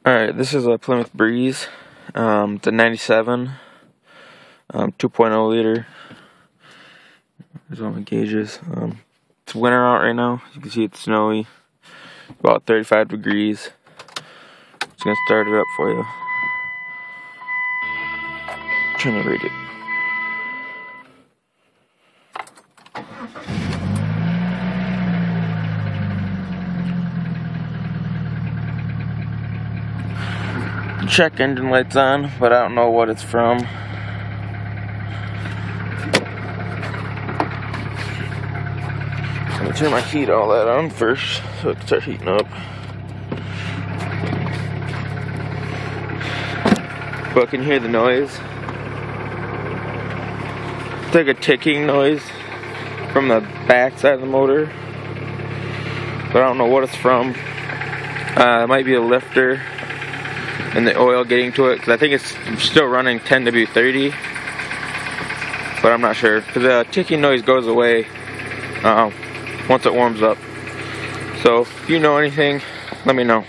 Alright, this is a Plymouth Breeze. It's a 97, 2.0 liter. There's all my gauges. It's winter out right now. You can see it's snowy. About 35 degrees. Just gonna start it up for you. Trying to read it. Check engine lights on, but I don't know what it's from. I'm gonna turn my heat all that on first so it can start heating up. But I can hear the noise. It's like a ticking noise from the back side of the motor, but I don't know what it's from. It might be a lifter and the oil getting to it, because I think it's still running 10W30, but I'm not sure, because the ticking noise goes away once it warms up. So if you know anything, let me know.